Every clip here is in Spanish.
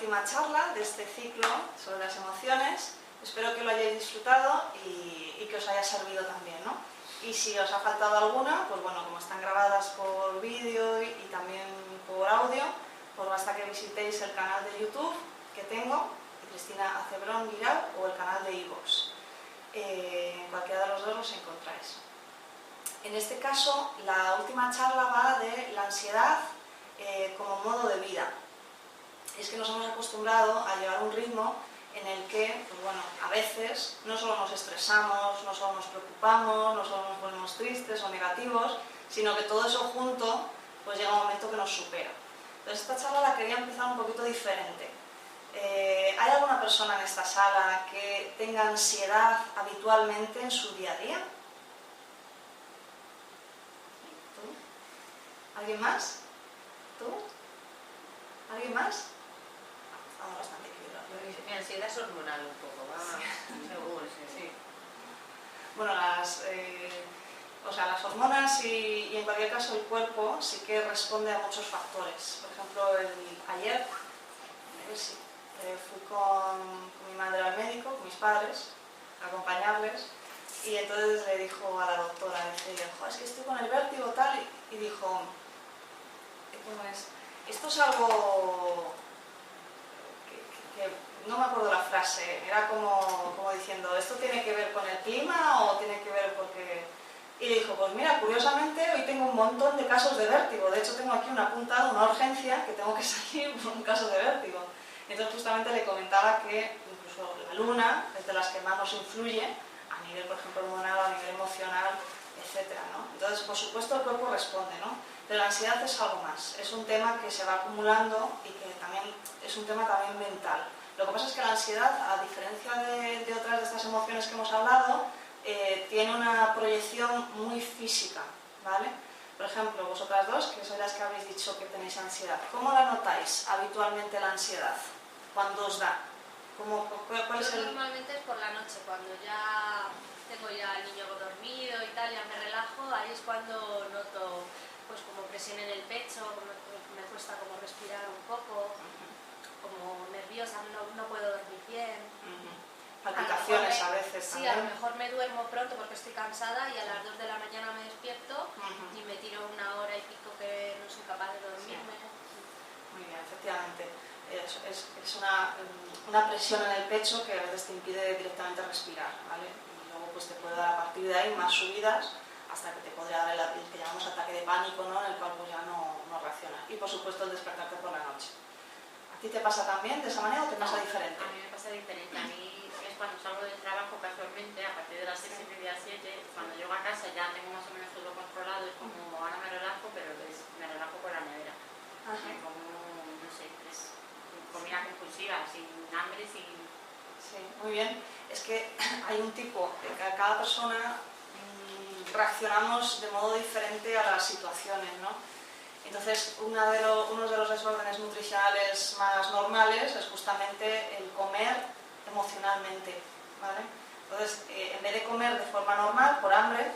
última charla de este ciclo sobre las emociones. Espero que lo hayáis disfrutado y que os haya servido también, ¿no? Y si os ha faltado alguna, pues bueno, como están grabadas por vídeo y también por audio, pues basta que visitéis el canal de YouTube que tengo, de Cristina Acebrón Guirao, o el canal de iVoox. En cualquiera de los dos los encontráis. En este caso, la última charla va de la ansiedad como modo de vida. Es que nos hemos acostumbrado a llevar un ritmo en el que, pues bueno, a veces no solo nos estresamos, no solo nos preocupamos, no solo nos ponemos tristes o negativos, sino que todo eso junto, pues llega un momento que nos supera. Entonces esta charla la quería empezar un poquito diferente. ¿Hay alguna persona en esta sala que tenga ansiedad habitualmente en su día a día? ¿Tú? ¿Alguien más? ¿Tú? ¿Alguien más? Estamos bastante equilibrados. Mi ansiedad es hormonal un poco, va según, sí. Bueno, las hormonas y en cualquier caso el cuerpo sí que responde a muchos factores. Por ejemplo, ayer fui con mi madre al médico, con mis padres, a acompañarles, y entonces le dijo a la doctora, es que estoy con el vértigo tal, y dijo, ¿cómo es? Esto es algo que no me acuerdo la frase, era como diciendo, ¿esto tiene que ver con el clima o tiene que ver porque...? Y le dijo, pues mira, curiosamente hoy tengo un montón de casos de vértigo, de hecho tengo aquí una apuntada, una urgencia, que tengo que salir por un caso de vértigo. Entonces justamente le comentaba que incluso la luna es de las que más nos influye, a nivel, por ejemplo, hormonal, a nivel emocional, etc., ¿no? Entonces, por supuesto, el cuerpo responde, ¿no? Pero la ansiedad es algo más, es un tema que se va acumulando y que también es un tema también mental. Lo que pasa es que la ansiedad, a diferencia de otras de estas emociones que hemos hablado, tiene una proyección muy física, ¿vale? Por ejemplo, vosotras dos, que sois las que habéis dicho que tenéis ansiedad, ¿cómo la notáis habitualmente la ansiedad? ¿Cuándo os da? ¿Cuál es el...? Normalmente es por la noche, cuando ya tengo ya al niño dormido y tal, ya me relajo, ahí es cuando noto pues como presión en el pecho, me cuesta como respirar un poco, como nerviosa, no puedo dormir bien. Palpitaciones a veces sí, también. a lo mejor me duermo pronto porque estoy cansada y a las 2 de la mañana me despierto y me tiro una hora y pico que no soy capaz de dormirme. Sí. Muy bien, efectivamente. Es una presión en el pecho que a veces te impide directamente respirar, ¿vale? Y luego pues te puede dar a partir de ahí más subidas hasta que te podría dar el que llamamos ataque de pánico, ¿no? En el cual pues ya no reacciona. Y por supuesto el despertarte por la noche. ¿A ti te pasa también de esa manera o te pasa diferente? A mí me pasa diferente. A mí es cuando salgo del trabajo casualmente, a partir de las 6:30, 7, cuando llego a casa ya tengo más o menos todo controlado, es como ahora me relajo, pero me relajo con la nevera. Como, no sé, es comida compulsiva, sin hambre, sin... Sí, muy bien. Es que hay un tipo, que cada persona reaccionamos de modo diferente a las situaciones, ¿no? Entonces, uno de los desórdenes nutricionales más normales es justamente el comer emocionalmente, ¿vale? Entonces, en vez de comer de forma normal, por hambre,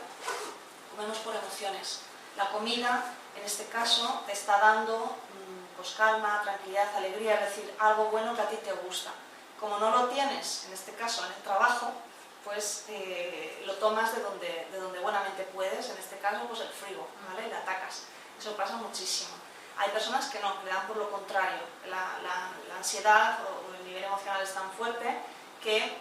comemos por emociones. La comida, en este caso, te está dando pues calma, tranquilidad, alegría, es decir, algo bueno que a ti te gusta. Como no lo tienes, en este caso, en el trabajo, pues lo tomas de donde buenamente puedes, en este caso, pues el frigo, ¿vale? Le atacas. Eso pasa muchísimo. Hay personas que no, que le dan por lo contrario. La ansiedad o el nivel emocional es tan fuerte que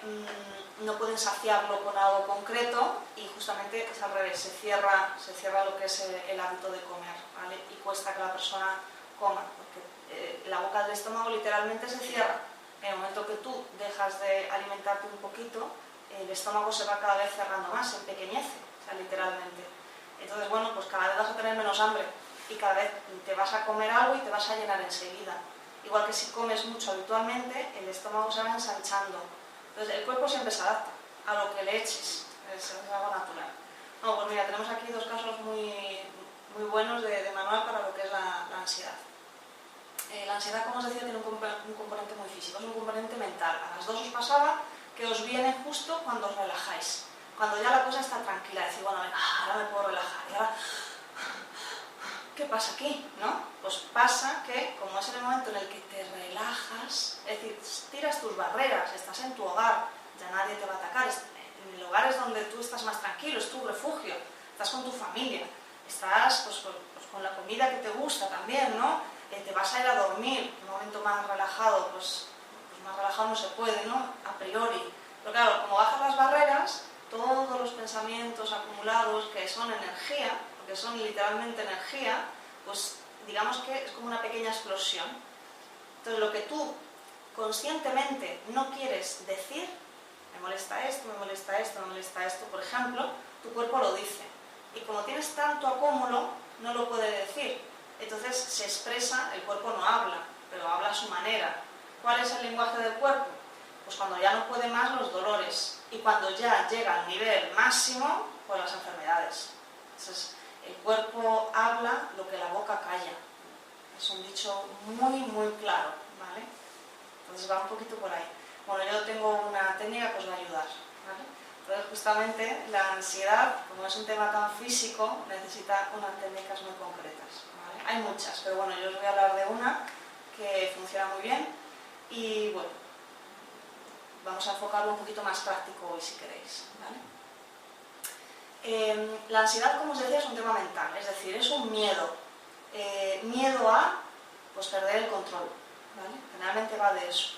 no pueden saciarlo con algo concreto y justamente es al revés, se cierra lo que es el hábito de comer, ¿vale? Y cuesta que la persona coma, porque la boca del estómago literalmente se cierra. En el momento que tú dejas de alimentarte un poquito, el estómago se va cada vez cerrando más, se empequeñece, o sea, literalmente. Entonces, bueno, pues cada vez vas a tener menos hambre y cada vez te vas a comer algo y te vas a llenar enseguida. Igual que si comes mucho habitualmente, el estómago se va ensanchando. Entonces, el cuerpo siempre se adapta a lo que le eches, es algo natural. No, pues mira, tenemos aquí dos casos muy buenos de manual para lo que es la ansiedad. La ansiedad, como os decía, tiene un componente muy físico, es un componente mental. A las dos os pasaba que os viene justo cuando os relajáis. Cuando ya la cosa está tranquila, decir, bueno, ahora me puedo relajar, y ahora ¿qué pasa aquí? ¿No? Pues pasa que, como es el momento en el que te relajas, es decir, tiras tus barreras, estás en tu hogar, ya nadie te va a atacar, en el hogar es donde tú estás más tranquilo, es tu refugio, estás con tu familia, estás pues con la comida que te gusta también, ¿no? Te vas a ir a dormir, un momento más relajado, pues más relajado no se puede, ¿no? A priori. Pero claro, como bajas las barreras, todos los pensamientos acumulados que son energía, porque son literalmente energía, pues digamos que es como una pequeña explosión. Entonces lo que tú conscientemente no quieres decir, me molesta esto, me molesta esto, me molesta esto, por ejemplo, tu cuerpo lo dice. Y como tienes tanto acúmulo, no lo puede decir. Entonces se expresa, el cuerpo no habla, pero habla a su manera. ¿Cuál es el lenguaje del cuerpo? Pues cuando ya no puede más los dolores y cuando ya llega al nivel máximo, pues las enfermedades. Entonces, el cuerpo habla lo que la boca calla. Es un dicho muy, muy claro, ¿vale? Entonces va un poquito por ahí. Bueno, yo tengo una técnica que os va a ayudar, ¿vale? Entonces, justamente, la ansiedad, como es un tema tan físico, necesita unas técnicas muy concretas, ¿vale? Hay muchas, pero bueno, yo os voy a hablar de una que funciona muy bien y, bueno, vamos a enfocarlo un poquito más práctico hoy, si queréis, ¿vale? La ansiedad, como os decía, es un tema mental, es decir, es un miedo. Miedo a pues, perder el control, ¿vale? Generalmente va de eso.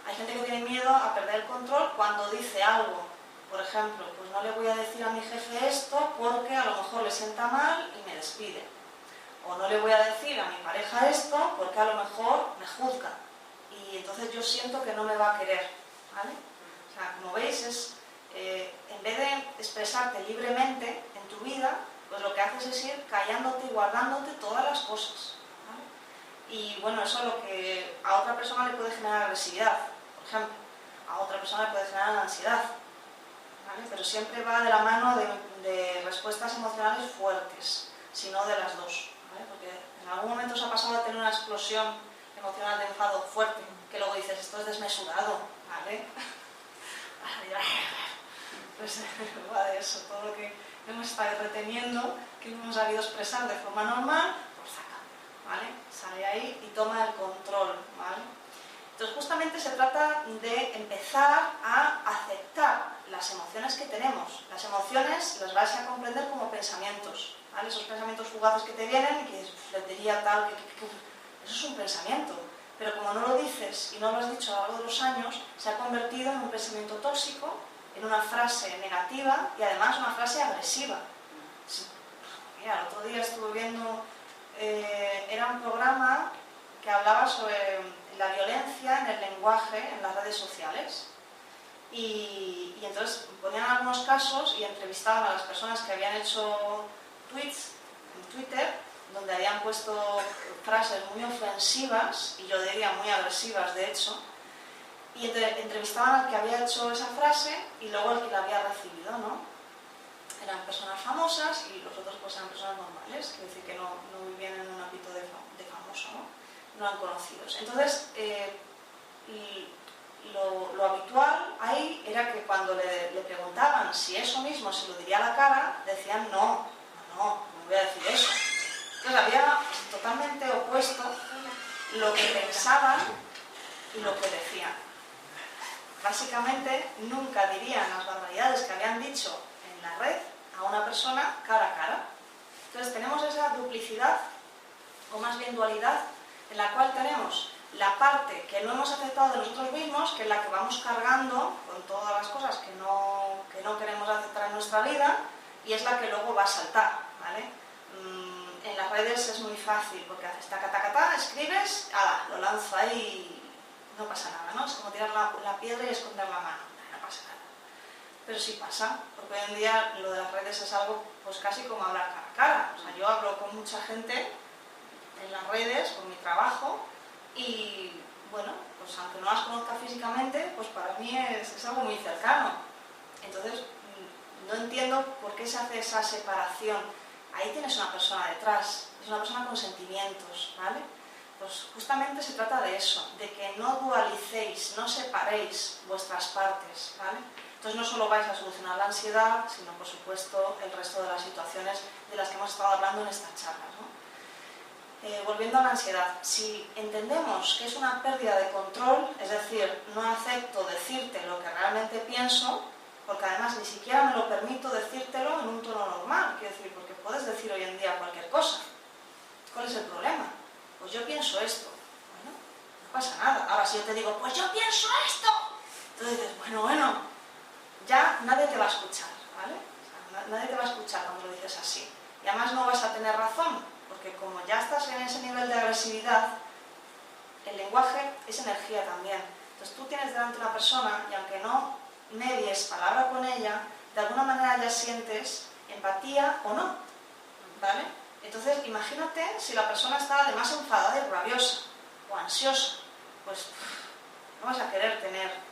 Hay gente que tiene miedo a perder el control cuando dice algo. Por ejemplo, pues no le voy a decir a mi jefe esto porque a lo mejor le sienta mal y me despide. O no le voy a decir a mi pareja esto porque a lo mejor me juzga. Y entonces yo siento que no me va a querer, ¿vale? O sea, como veis, en vez de expresarte libremente en tu vida, pues lo que haces es ir callándote y guardándote todas las cosas, ¿vale? Y bueno, eso es lo que a otra persona le puede generar agresividad, por ejemplo. A otra persona le puede generar ansiedad, ¿vale? Pero siempre va de la mano de respuestas emocionales fuertes, si no de las dos, ¿vale? Porque en algún momento os ha pasado a tener una explosión emocional de enfado fuerte, que luego dices, esto es desmesurado, ¿vale? Pues va de eso, todo lo que hemos estado reteniendo, que no hemos sabido expresar de forma normal, pues saca, ¿vale? Sale ahí y toma el control, ¿vale? Entonces justamente se trata de empezar a aceptar las emociones que tenemos. Las emociones las vais a comprender como pensamientos, ¿vale? Esos pensamientos fugaces que te vienen y que dices, le diría tal, eso es un pensamiento. Pero como no lo dices y no lo has dicho a lo largo de los años, se ha convertido en un pensamiento tóxico, en una frase negativa y además una frase agresiva. Mira, el otro día estuve viendo, era un programa que hablaba sobre la violencia en el lenguaje en las redes sociales. Y entonces ponían algunos casos y entrevistaban a las personas que habían hecho tweets en Twitter, donde habían puesto frases muy ofensivas, y yo diría muy agresivas de hecho, y entrevistaban al que había hecho esa frase y luego al que la había recibido, ¿no? Eran personas famosas y los otros pues eran personas normales, quiere decir que no vivían en un ámbito de famoso, ¿no? No eran conocidos. Entonces, lo habitual ahí era que cuando le preguntaban si eso mismo se lo diría a la cara, decían no voy a decir eso. Entonces había totalmente opuesto lo que pensaban y lo que decían. Básicamente nunca dirían las barbaridades que habían dicho en la red a una persona cara a cara. Entonces tenemos esa duplicidad, o más bien dualidad, en la cual tenemos la parte que no hemos aceptado de nosotros mismos, que es la que vamos cargando con todas las cosas que no queremos aceptar en nuestra vida, y es la que luego va a saltar, ¿vale? En las redes es muy fácil, porque haces taca, escribes, ala, lo lanzo ahí y no pasa nada, ¿no? Es como tirar la piedra y esconder la mano, no pasa nada. Pero sí pasa, porque hoy en día lo de las redes es algo pues casi como hablar cara a cara. O sea, yo hablo con mucha gente en las redes, con mi trabajo, y bueno, pues aunque no las conozca físicamente, pues para mí es algo muy cercano. Entonces, no entiendo por qué se hace esa separación. Ahí tienes una persona detrás, es una persona con sentimientos, ¿vale? Pues justamente se trata de eso, de que no dualicéis, no separéis vuestras partes, ¿vale? Entonces no solo vais a solucionar la ansiedad, sino por supuesto el resto de las situaciones de las que hemos estado hablando en estas charlas, ¿no? volviendo a la ansiedad, si entendemos que es una pérdida de control, es decir, no acepto decirte lo que realmente pienso, porque además ni siquiera me lo permito decírtelo en un tono normal, quiero decir, porque puedes decir hoy en día cualquier cosa. ¿Cuál es el problema? Pues yo pienso esto. Bueno, no pasa nada. Ahora si yo te digo, pues yo pienso esto, entonces dices, bueno, ya nadie te va a escuchar, ¿vale? O sea, nadie te va a escuchar cuando lo dices así. Y además no vas a tener razón, porque como ya estás en ese nivel de agresividad, el lenguaje es energía también. Entonces tú tienes delante una persona y aunque no medies palabra con ella, de alguna manera ya sientes empatía o no, ¿vale? Entonces imagínate si la persona está además enfadada y rabiosa o ansiosa, pues no vas a querer tener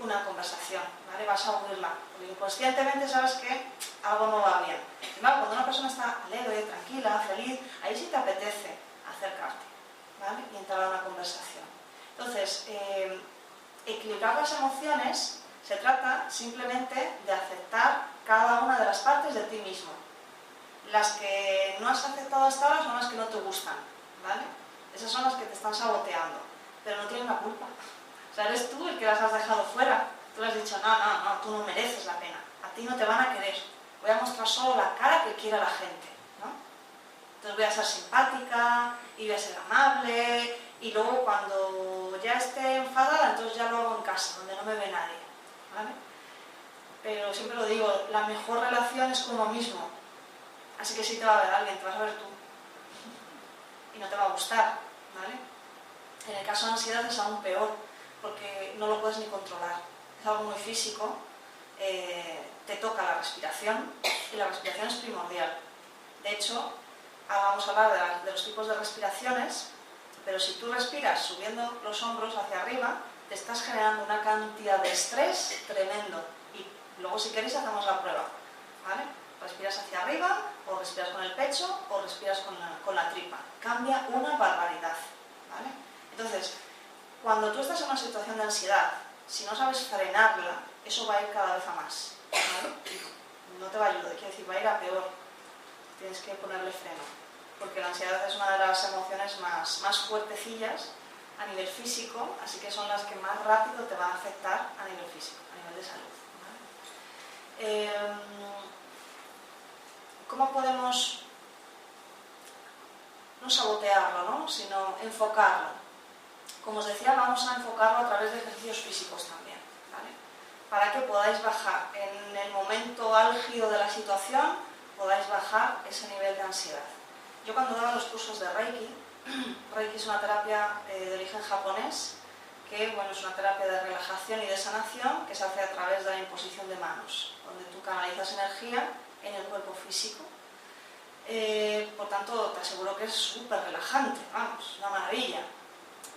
una conversación, ¿vale? Vas a oírla, porque inconscientemente sabes que algo no va bien. Y claro, cuando una persona está alegre, tranquila, feliz, ahí sí te apetece acercarte, ¿vale? Y entrar a una conversación. Entonces, equilibrar las emociones se trata simplemente de aceptar cada una de las partes de ti mismo. Las que no has aceptado hasta ahora son las que no te gustan, ¿vale? Esas son las que te están saboteando, pero no tienen la culpa. O sea, eres tú el que las has dejado fuera. Tú le has dicho, no, tú no mereces la pena. A ti no te van a querer. Voy a mostrar solo la cara que quiera la gente, ¿no? Entonces voy a ser simpática y voy a ser amable y luego cuando ya esté enfadada, entonces ya lo hago en casa, donde no me ve nadie, ¿vale? Pero siempre lo digo, la mejor relación es con uno mismo. Así que si te va a ver alguien, te vas a ver tú. Y no te va a gustar, ¿vale? En el caso de ansiedad es aún peor, porque no lo puedes ni controlar. Es algo muy físico, te toca la respiración, y la respiración es primordial. De hecho, ahora vamos a hablar de los tipos de respiraciones, pero si tú respiras subiendo los hombros hacia arriba, te estás generando una cantidad de estrés tremendo. Y luego si queréis hacemos la prueba, ¿vale? Respiras hacia arriba, o respiras con el pecho, o respiras con la tripa. Cambia una barbaridad, ¿vale? Entonces, cuando tú estás en una situación de ansiedad, si no sabes frenarla, eso va a ir cada vez a más, ¿vale? No te va a ayudar, quiero decir, va a ir a peor. Tienes que ponerle freno, porque la ansiedad es una de las emociones más fuertecillas a nivel físico, así que son las que más rápido te van a afectar a nivel físico, a nivel de salud, ¿vale? ¿Cómo podemos no sabotearlo, ¿no? Sino enfocarlo? Como os decía, vamos a enfocarlo a través de ejercicios físicos también, ¿vale? Para que podáis bajar en el momento álgido de la situación, podáis bajar ese nivel de ansiedad. Yo cuando daba los cursos de Reiki, Reiki es una terapia de origen japonés, que bueno, es una terapia de relajación y de sanación que se hace a través de la imposición de manos, donde tú canalizas energía en el cuerpo físico. Por tanto, te aseguro que es súper relajante, vamos, una maravilla.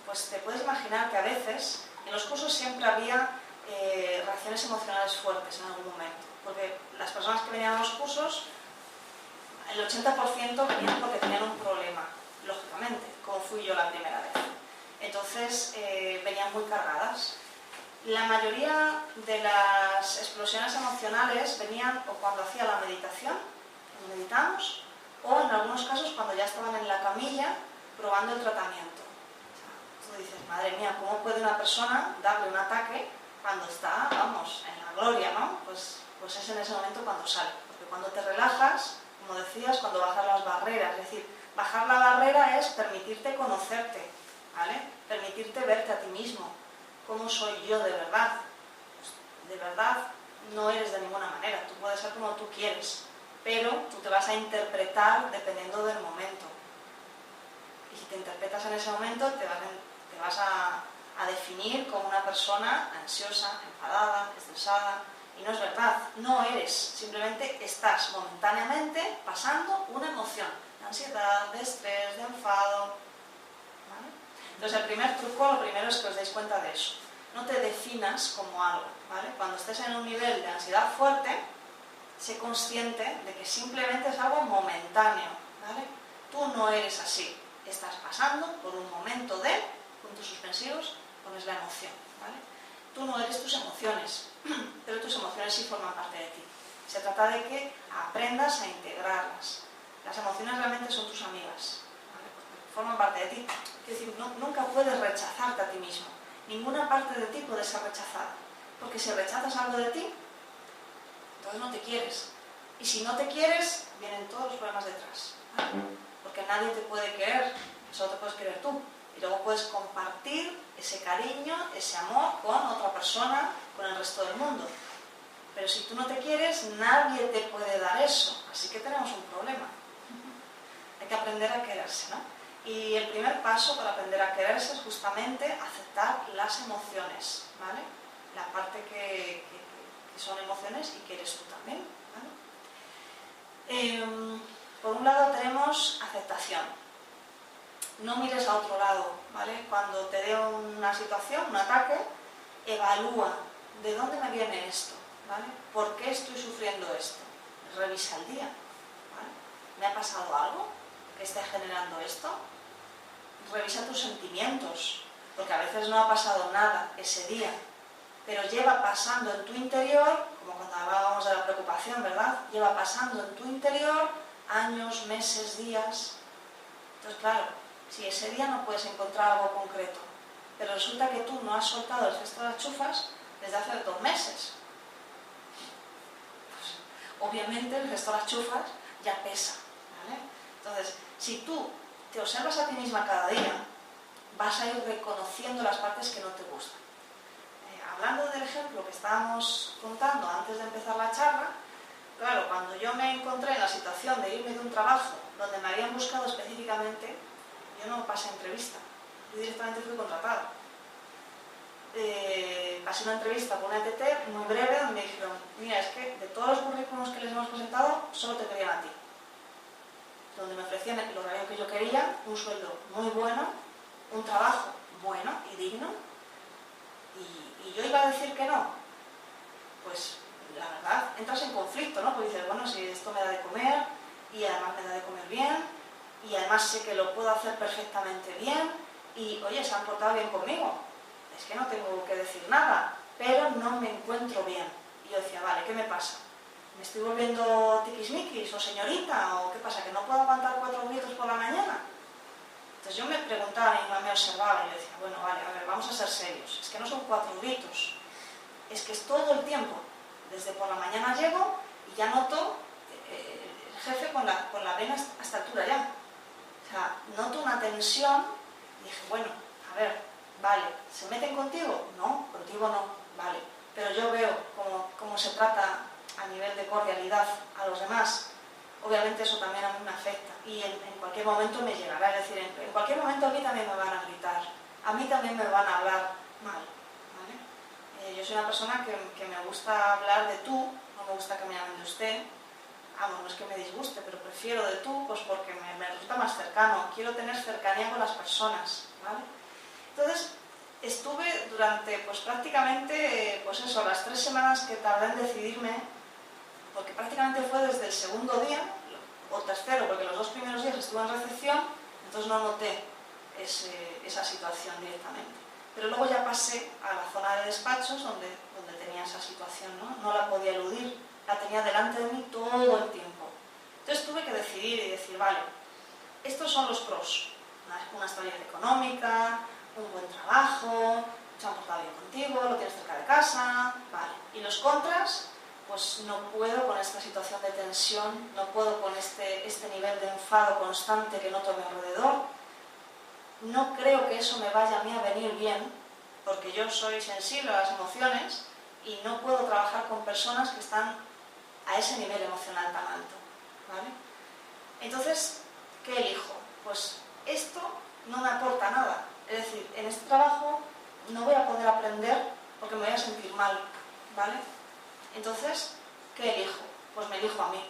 Pues te puedes imaginar que a veces en los cursos siempre había reacciones emocionales fuertes en algún momento, porque las personas que venían a los cursos, el 80% venían porque tenían un problema, lógicamente, como fui yo la primera vez. Entonces venían muy cargadas. La mayoría de las explosiones emocionales venían o cuando hacía la meditación, cuando meditamos, o en algunos casos cuando ya estaban en la camilla probando el tratamiento. Tú dices, madre mía, ¿cómo puede una persona darle un ataque cuando está, vamos, en la gloria, ¿no? Pues es en ese momento cuando sale. Porque cuando te relajas, como decías, cuando bajas las barreras, es decir, bajar la barrera es permitirte conocerte, ¿vale? Permitirte verte a ti mismo. ¿Cómo soy yo de verdad? Pues, de verdad no eres de ninguna manera, tú puedes ser como tú quieres, pero tú te vas a interpretar dependiendo del momento. Y si te interpretas en ese momento, te vas a definir como una persona ansiosa, enfadada, estresada, y no es verdad, no eres, simplemente estás momentáneamente pasando una emoción, de ansiedad, de estrés, de enfado, ¿vale? Entonces el primer truco, lo primero es que os deis cuenta de eso, no te definas como algo, ¿vale? Cuando estés en un nivel de ansiedad fuerte, sé consciente de que simplemente es algo momentáneo, ¿vale? Tú no eres así. Estás pasando por un momento de, puntos suspensivos, pones la emoción, ¿vale? Tú no eres tus emociones, pero tus emociones sí forman parte de ti. Se trata de que aprendas a integrarlas. Las emociones realmente son tus amigas, ¿vale? Porque forman parte de ti. Es decir, nunca puedes rechazarte a ti mismo. Ninguna parte de ti puede ser rechazada. Porque si rechazas algo de ti, entonces no te quieres. Y si no te quieres, vienen todos los problemas detrás, ¿vale? Porque nadie te puede querer, solo te puedes querer tú. Y luego puedes compartir ese cariño, ese amor con otra persona, con el resto del mundo. Pero si tú no te quieres, nadie te puede dar eso. Así que tenemos un problema. Hay que aprender a quererse, ¿no? Y el primer paso para aprender a quererse es justamente aceptar las emociones, ¿vale? La parte que son emociones y que eres tú también, ¿vale? Por un lado tenemos aceptación. No mires a otro lado, ¿vale? Cuando te dé una situación, un ataque, evalúa de dónde me viene esto, ¿vale? ¿Por qué estoy sufriendo esto? Revisa el día, ¿vale? ¿Me ha pasado algo que esté generando esto? Revisa tus sentimientos, porque a veces no ha pasado nada ese día, pero lleva pasando en tu interior, como cuando hablábamos de la preocupación, ¿verdad? Lleva pasando en tu interior años, meses, días. Entonces, claro, si ese día no puedes encontrar algo concreto, pero resulta que tú no has soltado el cesto de las chufas desde hace 2 meses, pues, obviamente el cesto de las chufas ya pesa, ¿vale? Entonces, si tú te observas a ti misma cada día, vas a ir reconociendo las partes que no te gustan. Hablando del ejemplo que estábamos contando antes de empezar la charla, claro, cuando yo me encontré en la situación de irme de un trabajo donde me habían buscado específicamente, yo no pasé entrevista, yo directamente fui contratada. Pasé una entrevista con una ETT muy breve donde me dijeron, mira, es que de todos los currículums que les hemos presentado, solo te querían a ti. Donde me ofrecían el horario que yo quería, un sueldo muy bueno, un trabajo bueno y digno, y yo iba a decir que no. Pues la verdad, entras en conflicto, ¿no? Porque dices, bueno, si esto me da de comer, y además me da de comer bien, y además sé que lo puedo hacer perfectamente bien, y oye, se han portado bien conmigo, es que no tengo que decir nada, pero no me encuentro bien. Y yo decía, vale, ¿qué me pasa? ¿Me estoy volviendo tiquismiquis o señorita? ¿O qué pasa? ¿Que no puedo aguantar 4 gritos por la mañana? Entonces yo me preguntaba y me observaba y yo decía, bueno, vale, a ver, vamos a ser serios. Es que no son 4 gritos, es que es todo el tiempo. Desde por la mañana llego y ya noto el jefe con la vena a esta altura ya. O sea, noto una tensión y dije, bueno, a ver, vale, ¿se meten contigo? No, contigo no, vale. Pero yo veo cómo se trata a nivel de cordialidad a los demás. Obviamente eso también a mí me afecta y en cualquier momento me llegará, es decir, en cualquier momento a mí también me van a gritar, a mí también me van a hablar mal, ¿vale? Yo soy una persona que me gusta hablar de tú, no me gusta que me llamen de usted, no es que me disguste, pero prefiero de tú pues porque me resulta más cercano, quiero tener cercanía con las personas, ¿vale? Entonces estuve durante pues prácticamente pues eso, las 3 semanas que tardé en decidirme, porque prácticamente fue desde el segundo día, o tercero, porque los 2 primeros días estuve en recepción, entonces no noté esa situación directamente. Pero luego ya pasé a la zona de despachos donde tenía esa situación, ¿no? No la podía eludir, la tenía delante de mí todo el tiempo. Entonces tuve que decidir y decir, vale, estos son los pros, una estabilidad económica, un buen trabajo, se han portado bien contigo, lo tienes cerca de casa, vale. Y los contras, pues no puedo con esta situación de tensión, no puedo con este nivel de enfado constante que noto a mi alrededor. No creo que eso me vaya a mí a venir bien, porque yo soy sensible a las emociones y no puedo trabajar con personas que están a ese nivel emocional tan alto, ¿vale? Entonces, ¿qué elijo? Pues esto no me aporta nada. Es decir, en este trabajo no voy a poder aprender porque me voy a sentir mal, ¿vale? Entonces, ¿qué elijo? Pues me elijo a mí.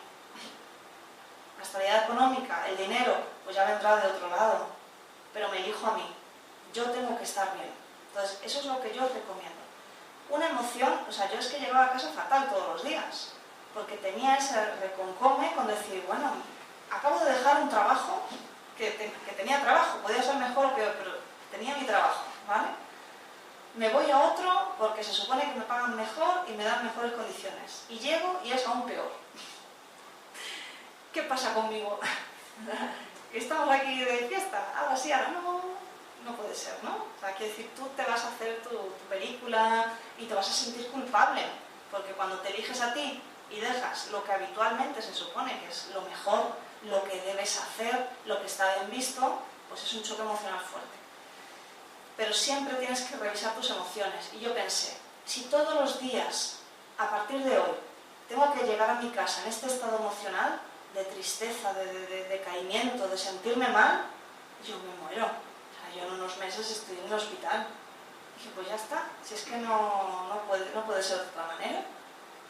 La estabilidad económica, el dinero, pues ya vendrá de otro lado, pero me elijo a mí. Yo tengo que estar bien. Entonces, eso es lo que yo os recomiendo. Una emoción, o sea, yo es que llegaba a casa fatal todos los días, porque tenía ese reconcome con decir, bueno, acabo de dejar un trabajo, que tenía trabajo, podía ser mejor o peor, pero tenía mi trabajo, ¿vale? Me voy a otro porque se supone que me pagan mejor y me dan mejores condiciones. Y llego y es aún peor. ¿Qué pasa conmigo? y estamos aquí de fiesta, ahora sí, ahora no puede ser, ¿no? O sea, quiere decir, tú te vas a hacer tu película y te vas a sentir culpable, porque cuando te eliges a ti y dejas lo que habitualmente se supone que es lo mejor, lo que debes hacer, lo que está bien visto, pues es un choque emocional fuerte. Pero siempre tienes que revisar tus emociones. Y yo pensé, si todos los días, a partir de hoy, tengo que llegar a mi casa en este estado emocional, de tristeza, de decaimiento, de sentirme mal, yo me muero. O sea, yo en unos meses estoy en el hospital. Dije, pues ya está, si es que no puede ser de otra manera.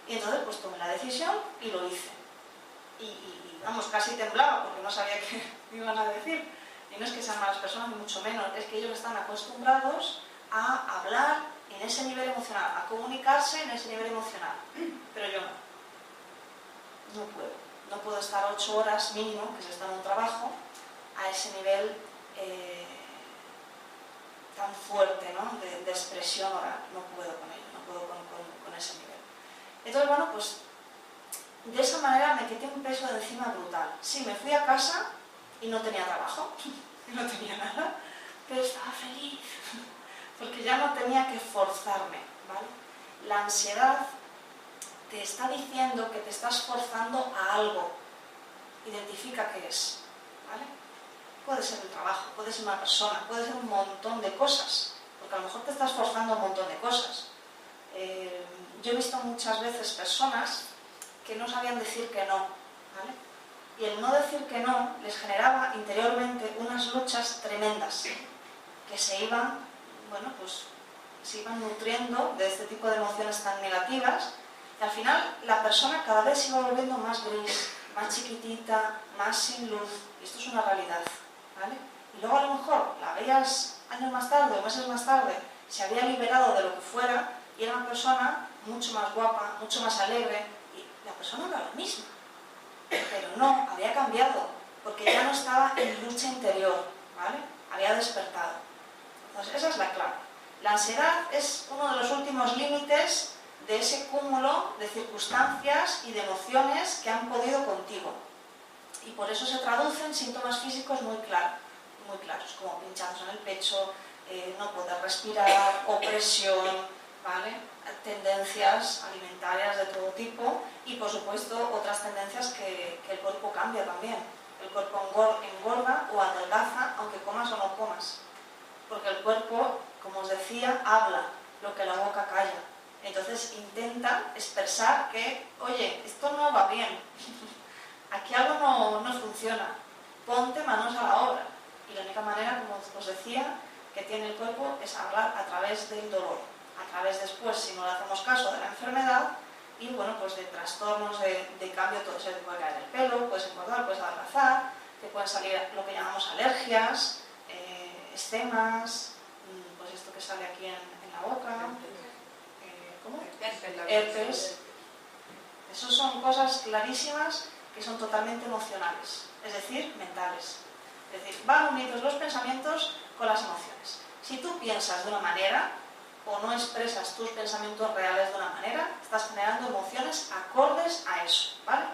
Y entonces pues tomé la decisión y lo hice. Y vamos, casi temblaba porque no sabía qué me iban a decir. Y no es que sean malas personas, ni mucho menos, es que ellos están acostumbrados a hablar en ese nivel emocional, a comunicarse en ese nivel emocional. Pero yo no puedo. No puedo estar 8 horas mínimo, que se está en un trabajo, a ese nivel tan fuerte, ¿no? de expresión oral. No puedo con ello, no puedo con ese nivel. Entonces, bueno, pues de esa manera me quité un peso de encima brutal. Sí, me fui a casa y no tenía trabajo, no tenía nada, pero estaba feliz, porque ya no tenía que forzarme, ¿vale? La ansiedad te está diciendo que te estás forzando a algo. Identifica qué es, ¿vale? Puede ser el trabajo, puede ser una persona, puede ser un montón de cosas, porque a lo mejor te estás forzando a un montón de cosas. Yo he visto muchas veces personas que no sabían decir que no, ¿vale? Y el no decir que no les generaba interiormente unas luchas tremendas que se iban, bueno, pues se iban nutriendo de este tipo de emociones tan negativas, y al final la persona cada vez se iba volviendo más gris, más chiquitita, más sin luz, y esto es una realidad, ¿vale? Y luego a lo mejor la veías años más tarde o meses más tarde, se había liberado de lo que fuera y era una persona mucho más guapa, mucho más alegre, y la persona era la misma, pero no, había cambiado, porque ya no estaba en lucha interior, ¿vale? Había despertado. Entonces esa es la clave. La ansiedad es uno de los últimos límites de ese cúmulo de circunstancias y de emociones que han podido contigo. Y por eso se traducen síntomas físicos muy claros, como pinchazos en el pecho, no poder respirar, opresión, ¿vale? Tendencias alimentarias de todo tipo y, por supuesto, otras tendencias que el cuerpo cambia también. El cuerpo engorda o adelgaza, aunque comas o no comas. Porque el cuerpo, como os decía, habla lo que la boca calla. Entonces intenta expresar que, oye, esto no va bien, aquí algo no funciona, ponte manos a la obra. Y la única manera, como os decía, que tiene el cuerpo es hablar a través del dolor, a través después, si no le hacemos caso, de la enfermedad y, bueno, pues de trastornos de cambio, todo se te puede caer el pelo, puedes engordar, puedes adelgazar, te pueden salir lo que llamamos alergias, eczemas, pues esto que sale aquí en la boca, ¿cómo? Herpes. Esas son cosas clarísimas que son totalmente emocionales, es decir, mentales. Es decir, van unidos los pensamientos con las emociones. Si tú piensas de una manera o no expresas tus pensamientos reales de una manera, estás generando emociones acordes a eso, ¿vale?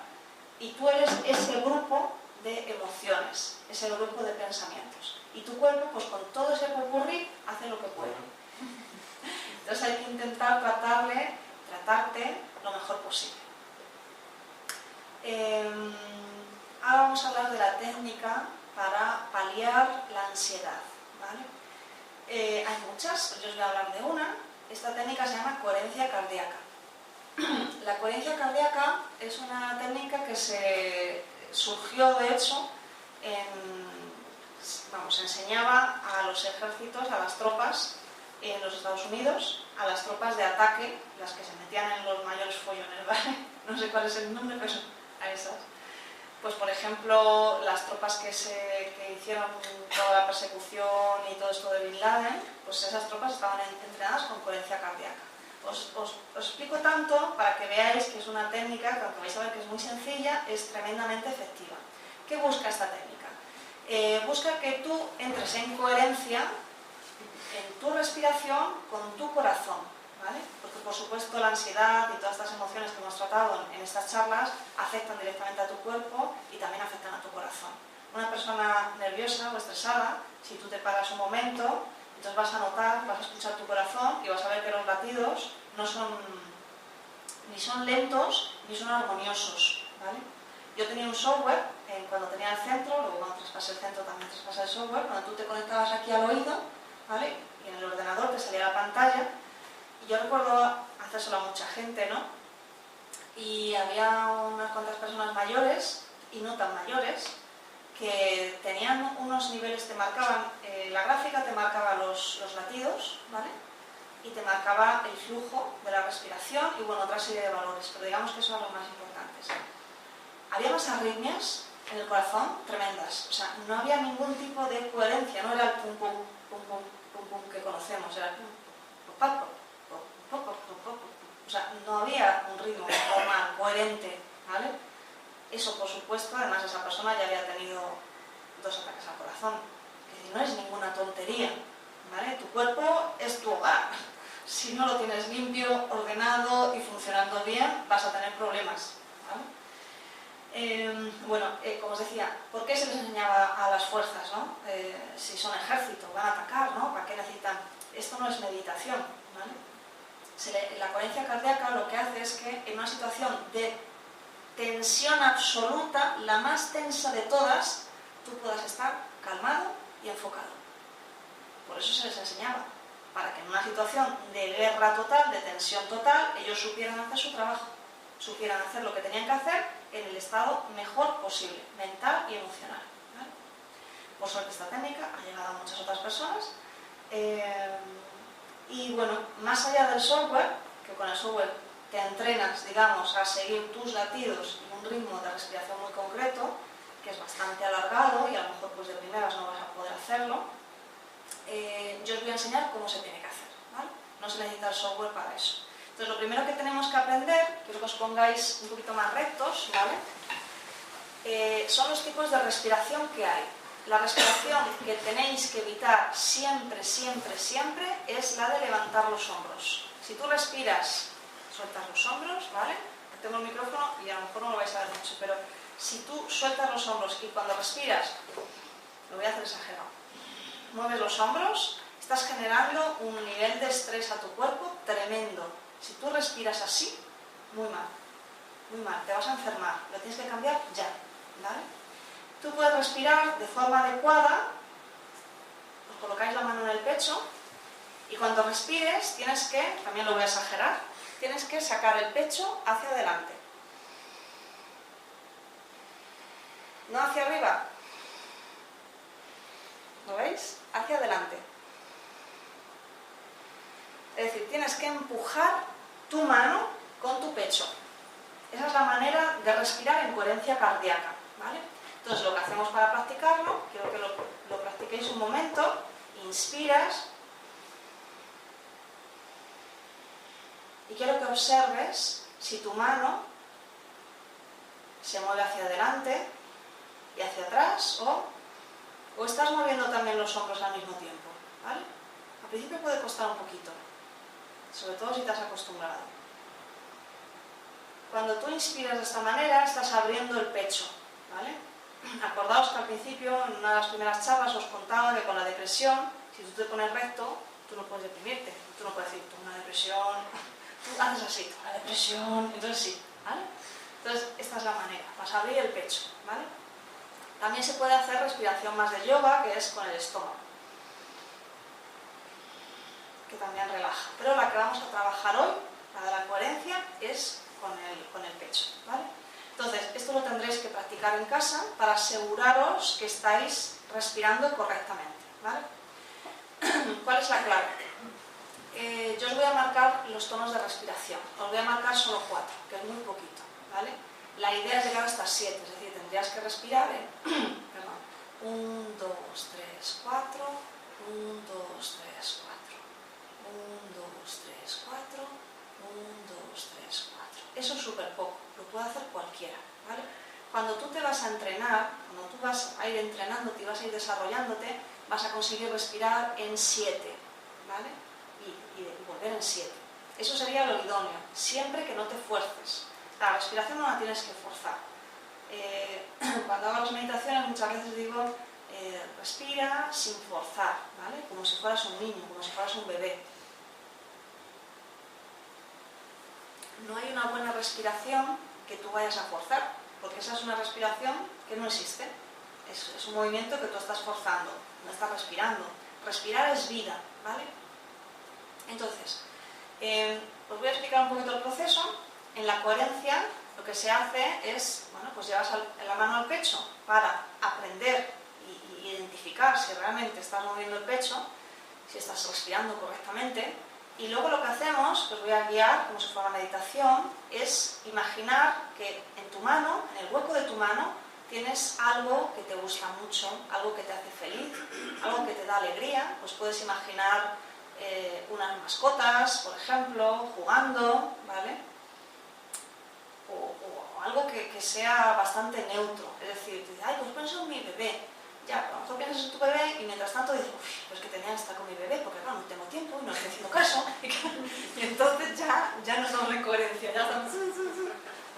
Y tú eres ese grupo de emociones, ese grupo de pensamientos. Y tu cuerpo, pues con todo ese popurrí, hace lo que puede. Entonces hay que intentar tratarte lo mejor posible. Ahora vamos a hablar de la técnica para paliar la ansiedad, ¿vale? Hay muchas, pues yo os voy a hablar de una. Esta técnica se llama coherencia cardíaca. La coherencia cardíaca es una técnica que se surgió, de hecho, se enseñaba a los ejércitos, a las tropas en los Estados Unidos, a las tropas de ataque, las que se metían en los mayores follones, ¿vale? No sé cuál es el nombre, pero a esas. Pues, por ejemplo, las tropas que hicieron toda la persecución y todo esto de Bin Laden, pues esas tropas estaban entrenadas con coherencia cardíaca. Os explico tanto para que veáis que es una técnica que, aunque vais a ver que es muy sencilla, es tremendamente efectiva. ¿Qué busca esta técnica? Busca que tú entres en coherencia en tu respiración con tu corazón, ¿vale? Porque, por supuesto, la ansiedad y todas estas emociones que hemos tratado en estas charlas afectan directamente a tu cuerpo y también afectan a tu corazón. Una persona nerviosa o estresada, si tú te paras un momento, entonces vas a notar, vas a escuchar tu corazón y vas a ver que los latidos no son ni son lentos ni son armoniosos, ¿vale? Yo tenía un software, cuando tenía el centro, luego cuando traspasé el centro también traspasé el software, cuando tú te conectabas aquí al oído, ¿vale? Y en el ordenador te salía la pantalla, y yo recuerdo hacérselo a mucha gente, ¿no? Y había unas cuantas personas mayores, y no tan mayores, que tenían unos niveles, te marcaban, la gráfica te marcaba los latidos, ¿vale? Y te marcaba el flujo de la respiración y, bueno, otra serie de valores, pero digamos que son los más importantes. Había unas arritmias en el corazón tremendas, o sea, no había ningún tipo de coherencia, no era el pum pum, pum pum, pum pum que conocemos, era el pum, pum, pum, pum, pum, pum, pum, o sea, no había un ritmo normal, coherente, ¿vale? Eso, por supuesto, además esa persona ya había tenido 2 ataques al corazón, que no es ninguna tontería, ¿vale? Tu cuerpo es tu hogar, si no lo tienes limpio, ordenado y funcionando bien, vas a tener problemas, ¿vale? Bueno, como os decía, ¿por qué se les enseñaba a las fuerzas, ¿no? Si son ejército, van a atacar, ¿no? ¿Para qué necesitan? Esto no es meditación, ¿vale? La coherencia cardíaca lo que hace es que en una situación de tensión absoluta, la más tensa de todas, tú puedas estar calmado y enfocado. Por eso se les enseñaba, para que en una situación de guerra total, de tensión total, ellos supieran hacer su trabajo, supieran hacer lo que tenían que hacer en el estado mejor posible, mental y emocional, ¿vale? Por suerte esta técnica ha llegado a muchas otras personas y bueno, más allá del software, que con el software te entrenas, digamos, a seguir tus latidos y un ritmo de respiración muy concreto, que es bastante alargado y a lo mejor pues de primeras no vas a poder hacerlo, yo os voy a enseñar cómo se tiene que hacer, ¿vale? No se necesita el software para eso. Entonces, lo primero que tenemos que aprender, quiero que os pongáis un poquito más rectos, ¿vale? Son los tipos de respiración que hay. La respiración que tenéis que evitar siempre, siempre, siempre es la de levantar los hombros. Si tú respiras, sueltas los hombros, ¿vale? Tengo el micrófono y a lo mejor no lo vais a ver mucho, pero si tú sueltas los hombros y cuando respiras, lo voy a hacer exagerado, mueves los hombros, estás generando un nivel de estrés a tu cuerpo tremendo. Si tú respiras así, muy mal, te vas a enfermar, lo tienes que cambiar ya, ¿vale? Tú puedes respirar de forma adecuada, os colocáis la mano en el pecho y cuando respires tienes que, también lo voy a exagerar, tienes que sacar el pecho hacia adelante. No hacia arriba, ¿lo veis? Hacia adelante. Es decir, tienes que empujar tu mano con tu pecho. Esa es la manera de respirar en coherencia cardíaca, ¿vale? Entonces, lo que hacemos para practicarlo, quiero que lo practiquéis un momento. Inspiras y quiero que observes si tu mano se mueve hacia adelante y hacia atrás o estás moviendo también los hombros al mismo tiempo, ¿vale? Al principio puede costar un poquito, sobre todo si te has acostumbrado. Cuando tú inspiras de esta manera, estás abriendo el pecho, ¿vale? Acordaos que al principio, en una de las primeras charlas, os contaba que con la depresión, si tú te pones recto, tú no puedes deprimirte, tú no puedes decir, una depresión, tú haces así, la depresión, entonces sí, ¿vale? Entonces, esta es la manera, vas a abrir el pecho, ¿vale? También se puede hacer respiración más de yoga, que es con el estómago, que también relaja. Pero la que vamos a trabajar hoy, la de la coherencia, es con el pecho, ¿vale? Entonces, esto lo tendréis que practicar en casa para aseguraros que estáis respirando correctamente, ¿vale? ¿Cuál es la clave? Yo os voy a marcar los tonos de respiración. Os voy a marcar solo 4, que es muy poquito, ¿vale? La idea es llegar hasta 7, es decir, tendrías que respirar en 1, 2, 3, 4, 1, 2, 3, 4, 1, 2, 3, 4, 1, 2, 3, 4. Eso es súper poco, lo puede hacer cualquiera, ¿vale? Cuando tú te vas a entrenar, cuando tú vas a ir entrenándote y vas a ir desarrollándote, vas a conseguir respirar en 7, ¿vale? Y volver en 7. Eso sería lo idóneo, siempre que no te fuerces. La respiración no la tienes que forzar. Cuando hago las meditaciones muchas veces digo respira sin forzar, ¿vale? Como si fueras un niño, como si fueras un bebé. No hay una buena respiración que tú vayas a forzar, porque esa es una respiración que no existe. Es un movimiento que tú estás forzando, no estás respirando. Respirar es vida, ¿vale? Entonces, os voy a explicar un poquito el proceso. En la coherencia lo que se hace es, bueno, pues llevas la mano al pecho para aprender y identificar si realmente estás moviendo el pecho, si estás respirando correctamente. Y luego lo que hacemos, que os voy a guiar como si fuera una meditación, es imaginar que en tu mano, en el hueco de tu mano, tienes algo que te gusta mucho, algo que te hace feliz, algo que te da alegría. Pues puedes imaginar unas mascotas, por ejemplo, jugando, ¿vale? O algo que sea bastante neutro. Es decir, ay, pues pienso en mi bebé. Ya, a lo mejor piensas en tu bebé y mientras tanto dices, uff, pues que tenía que estar con mi bebé porque claro, no tengo tiempo y no estoy haciendo caso. Y entonces ya no estamos en coherencia, ya estamos...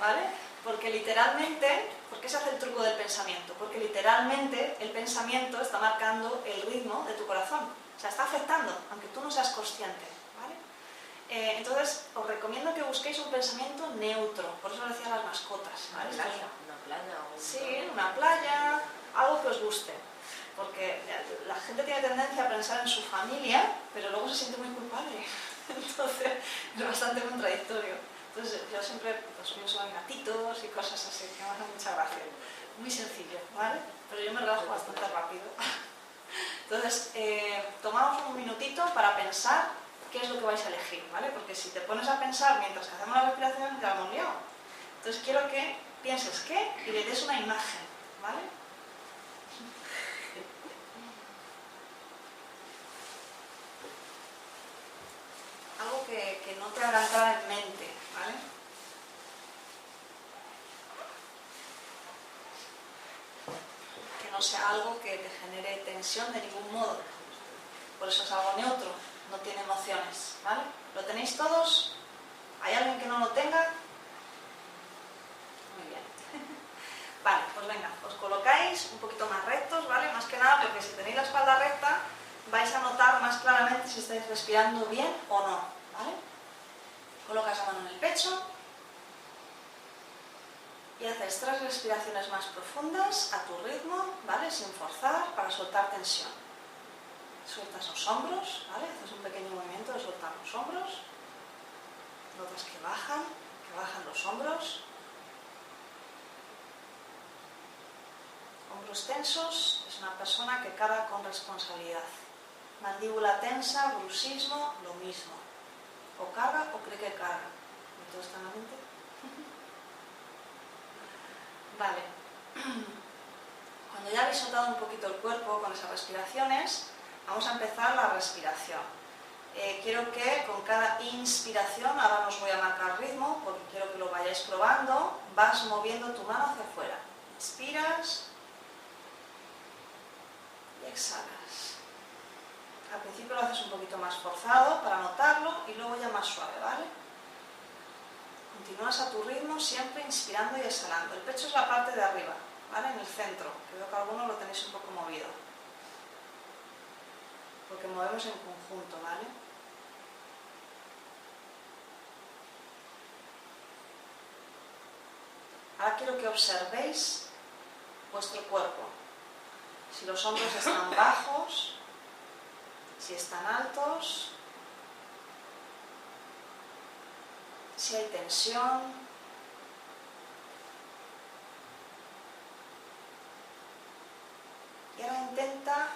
¿Vale? Porque literalmente, ¿por qué se hace el truco del pensamiento? Porque literalmente el pensamiento está marcando el ritmo de tu corazón. O sea, está afectando, aunque tú no seas consciente. ¿Vale? Entonces, os recomiendo que busquéis un pensamiento neutro. Por eso lo decía las mascotas. ¿Vale? Una playa o sí, una playa, algo que os guste. Porque la gente tiene tendencia a pensar en su familia, pero luego se siente muy culpable. Entonces, es bastante contradictorio. Entonces, yo siempre pues, pienso en gatitos y cosas así, que me hacen mucha gracia. Muy sencillo, ¿vale? Pero yo me relajo bastante rápido. Entonces, tomamos un minutito para pensar qué es lo que vais a elegir, ¿vale? Porque si te pones a pensar mientras hacemos la respiración, te la hemos liado. Entonces, quiero que pienses qué y le des una imagen, ¿vale? Algo que no te haga entrar en mente, ¿vale? Que no sea algo que te genere tensión de ningún modo. Por eso es algo neutro, no tiene emociones, ¿vale? ¿Lo tenéis todos? ¿Hay alguien que no lo tenga? Muy bien. Vale, pues venga, os colocáis un poquito más rectos, ¿vale? Más que nada porque si tenéis la espalda recta vais a notar más claramente si estáis respirando bien o no, ¿vale? Colocas la mano en el pecho y haces 3 respiraciones más profundas a tu ritmo, ¿vale? Sin forzar, para soltar tensión. Sueltas los hombros, ¿vale? Haces un pequeño movimiento de soltar los hombros. Notas que bajan los hombros. Hombros tensos es una persona que carga con responsabilidad. Mandíbula tensa, bruxismo, lo mismo. O carga o cree que carga. ¿Y todo está en la mente? Vale. Cuando ya habéis soltado un poquito el cuerpo con esas respiraciones, vamos a empezar la respiración. Quiero que con cada inspiración, ahora no os voy a marcar ritmo, porque quiero que lo vayáis probando, vas moviendo tu mano hacia afuera. Inspiras y exhalas. Al principio lo haces un poquito más forzado para notarlo y luego ya más suave, ¿vale? Continúas a tu ritmo, siempre inspirando y exhalando. El pecho es la parte de arriba, ¿vale? En el centro, que veo que algunos lo tenéis un poco movido. Porque movemos en conjunto, ¿vale? Ahora quiero que observéis vuestro cuerpo. Si los hombros están bajos, si están altos, si hay tensión. Y ahora intenta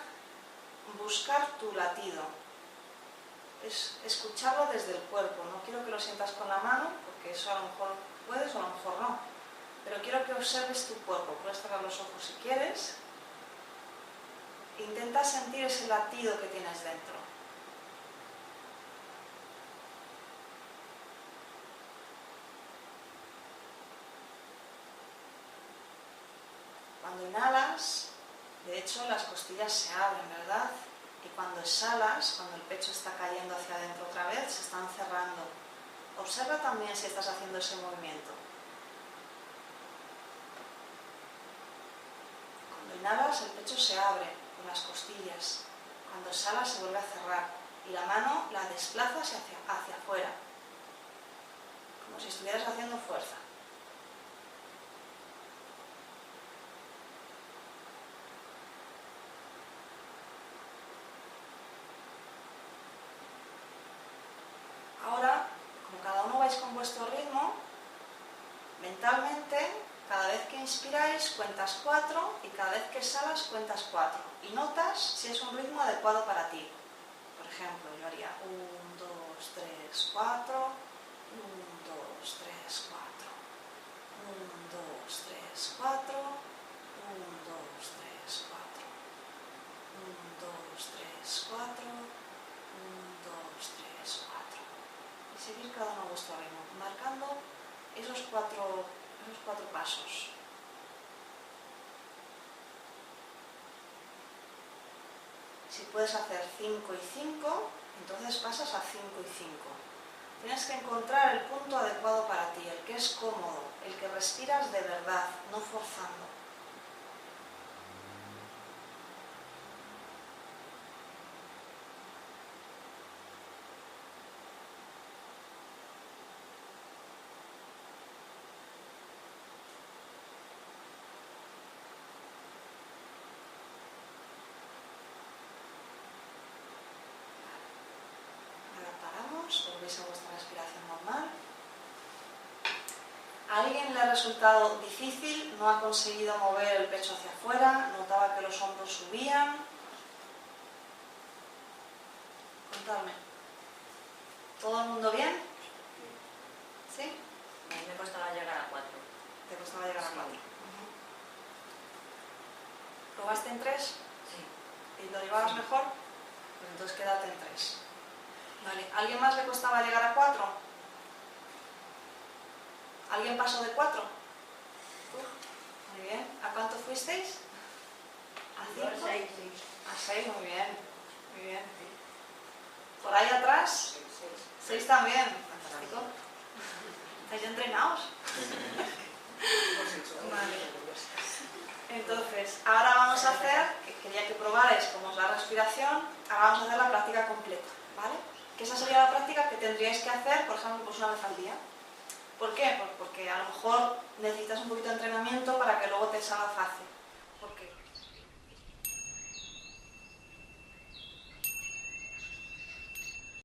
buscar tu latido. Es escucharlo desde el cuerpo. No quiero que lo sientas con la mano, porque eso a lo mejor puedes o a lo mejor no. Pero quiero que observes tu cuerpo. Puedes cerrar los ojos si quieres. Intenta sentir ese latido que tienes dentro. Cuando inhalas, de hecho las costillas se abren, ¿verdad? Y cuando exhalas, cuando el pecho está cayendo hacia adentro otra vez, se están cerrando. Observa también si estás haciendo ese movimiento. inhalas, el pecho se abre con las costillas. Cuando exhalas, se vuelve a cerrar. Y la mano la desplazas hacia afuera, como si estuvieras haciendo fuerza. Ahora, como cada uno vais con vuestro ritmo, mentalmente, cada vez que inspiráis cuentas 4 y cada vez que exhalas cuentas 4. Y notas si es un ritmo adecuado para ti. Por ejemplo, yo haría 1, 2, 3, 4, 1, 2, 3, 4, 1, 2, 3, 4, 1, 2, 3, 4, 1, 2, 3, 4, 1, 2, 3, 4. Y seguir cada uno a vuestro ritmo, marcando esos cuatro pasos. Si puedes hacer 5 y 5, entonces pasas a 5 y 5. Tienes que encontrar el punto adecuado para ti, el que es cómodo, el que respiras de verdad, no forzando. Volvéis a vuestra respiración normal. ¿A alguien le ha resultado difícil? ¿No ha conseguido mover el pecho hacia afuera? ¿Notaba que los hombros subían? Contadme. ¿Todo el mundo bien? ¿Sí? A mí me costaba llegar a 4. Te costaba llegar a 4. ¿Probaste en 3? Sí. ¿Y lo llevabas mejor? Pues entonces quédate en 3. Vale. ¿Alguien más le costaba llegar a 4? ¿Alguien pasó de 4? Muy bien. ¿A cuánto fuisteis? ¿A 5? A 6. A 6, muy bien. Muy bien. ¿Por ahí atrás? 6 también. Fantástico. ¿Estáis entrenados? Vale. Entonces, ahora vamos a hacer, que quería que probarais cómo es la respiración, ahora vamos a hacer la práctica completa, ¿vale? Que esa sería la práctica que tendríais que hacer, por ejemplo, pues una vez al día. ¿Por qué? Pues porque a lo mejor necesitas un poquito de entrenamiento para que luego te salga fácil.